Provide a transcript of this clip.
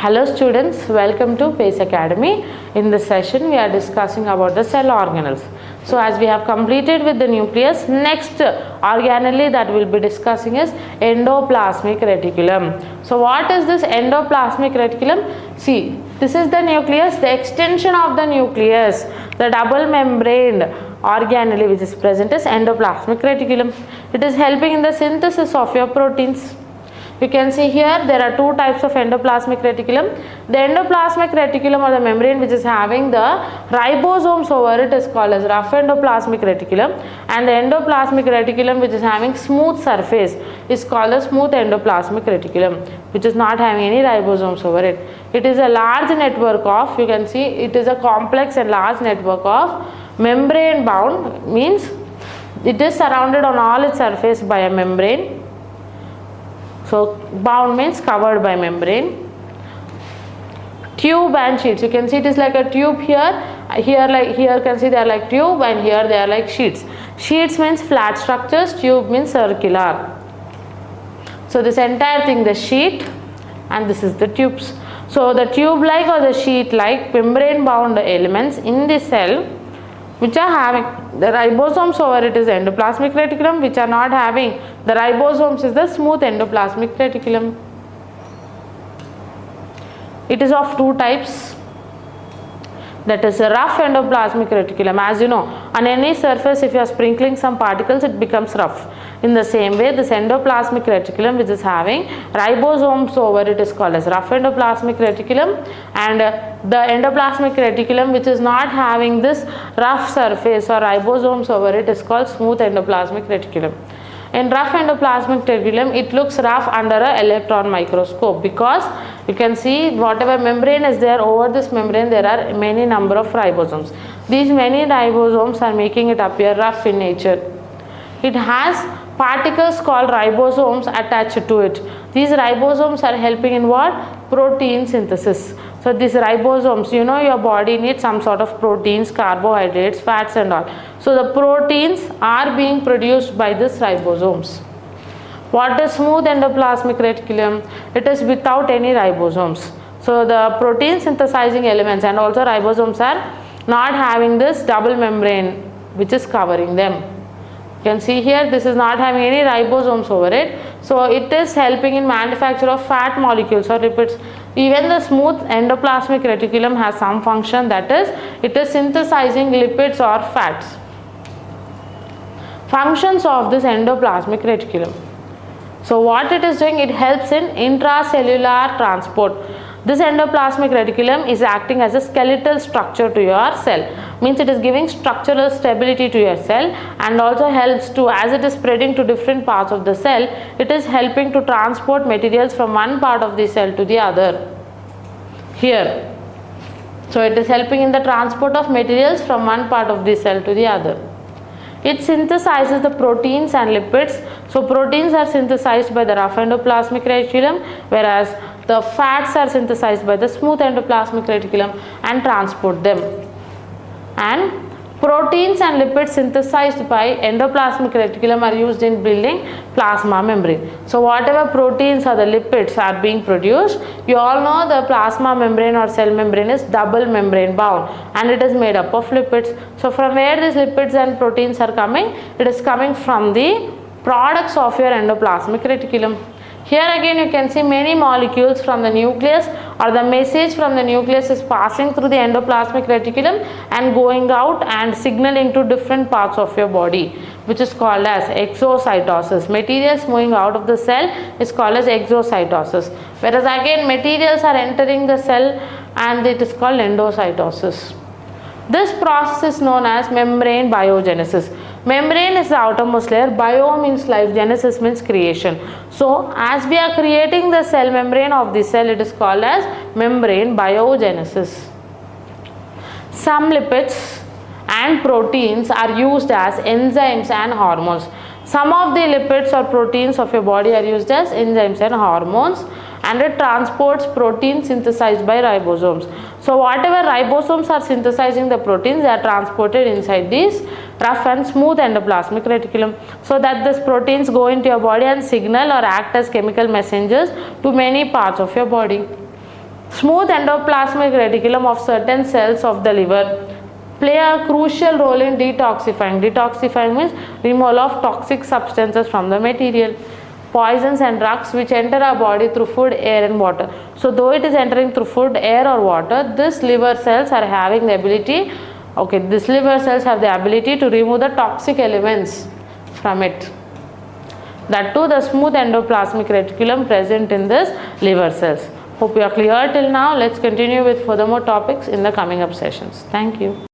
Hello students, welcome to PACE Academy. In this session we are discussing about the cell organelles. So as we have completed with the nucleus, next organelle that we will be discussing is endoplasmic reticulum. So what is this endoplasmic reticulum? See, this is the nucleus, the extension of the nucleus, the double membraned organelle which is present is endoplasmic reticulum. It is helping in the synthesis of your proteins. You can see here there are two types of endoplasmic reticulum. The endoplasmic reticulum or the membrane which is having the ribosomes over it is called as rough endoplasmic reticulum, and the endoplasmic reticulum which is having smooth surface is called as smooth endoplasmic reticulum, which is not having any ribosomes over it. It is a large network of, you can see it is a complex and large network of membrane bound, means it is surrounded on all its surface by a membrane. So bound means covered by membrane. Tube and sheets, you can see it is like a tube here, here can see they are like tube, and here they are like sheets. Sheets means flat structures, tube means circular. So this entire thing, the sheet, and this is the tubes. So the tube like or the sheet like membrane bound elements in the cell which are having the ribosomes over it is endoplasmic reticulum, which are not having the ribosomes is the smooth endoplasmic reticulum. It is of two types, that is a rough endoplasmic reticulum. As you know, on any surface if you are sprinkling some particles it becomes rough. In the same way, this endoplasmic reticulum which is having ribosomes over it is called as rough endoplasmic reticulum, and the endoplasmic reticulum which is not having this rough surface or ribosomes over it is called smooth endoplasmic reticulum. In rough endoplasmic reticulum, it looks rough under an electron microscope because you can see whatever membrane is there, over this membrane there are many number of ribosomes. These many ribosomes are making it appear rough in nature. It has particles called ribosomes attached to it. These ribosomes are helping in what? Protein synthesis. So these ribosomes, you know your body needs some sort of proteins, carbohydrates, fats and all. So the proteins are being produced by these ribosomes. What is smooth endoplasmic reticulum? It is without any ribosomes. So the protein synthesizing elements and also ribosomes are not having this double membrane which is covering them. You can see here this is not having any ribosomes over it. So it is helping in manufacture of fat molecules or lipids. Even the smooth endoplasmic reticulum has some function, that is it is synthesizing lipids or fats. Functions of this endoplasmic reticulum. So what it is doing, it helps in intracellular transport. This endoplasmic reticulum is acting as a skeletal structure to your cell, means it is giving structural stability to your cell, and also helps to, as it is spreading to different parts of the cell, it is helping to transport materials from one part of the cell to the other. Here, so it is helping in the transport of materials from one part of the cell to the other. It synthesizes the proteins and lipids. So proteins are synthesized by the rough endoplasmic reticulum, whereas the fats are synthesized by the smooth endoplasmic reticulum and transport them. And proteins and lipids synthesized by endoplasmic reticulum are used in building plasma membrane. So whatever proteins or the lipids are being produced, you all know the plasma membrane or cell membrane is double membrane bound and it is made up of lipids. So from where these lipids and proteins are coming? It is coming from the products of your endoplasmic reticulum. Here again you can see many molecules from the nucleus, or the message from the nucleus is passing through the endoplasmic reticulum and going out and signaling to different parts of your body, which is called as exocytosis. Materials moving out of the cell is called as exocytosis, whereas again materials are entering the cell and it is called endocytosis. This process is known as membrane biogenesis. Membrane is the outermost layer, bio means life, genesis means creation. So as we are creating the cell membrane of the cell, it is called as membrane biogenesis. Some lipids and proteins are used as enzymes and hormones. Some of the lipids or proteins of your body are used as enzymes and hormones, and it transports proteins synthesized by ribosomes. So whatever ribosomes are synthesizing the proteins, they are transported inside these rough and smooth endoplasmic reticulum, so that these proteins go into your body and signal or act as chemical messengers to many parts of your body. Smooth endoplasmic reticulum of certain cells of the liver play a crucial role in detoxifying. Detoxifying means removal of toxic substances from the material, poisons and drugs which enter our body through food, air and water. So though it is entering through food, air or water, this liver cells are having the ability, this liver cells have the ability to remove the toxic elements from it. That too, the smooth endoplasmic reticulum present in this liver cells. Hope you are clear till now. Let's continue with furthermore topics in the coming up sessions. Thank you.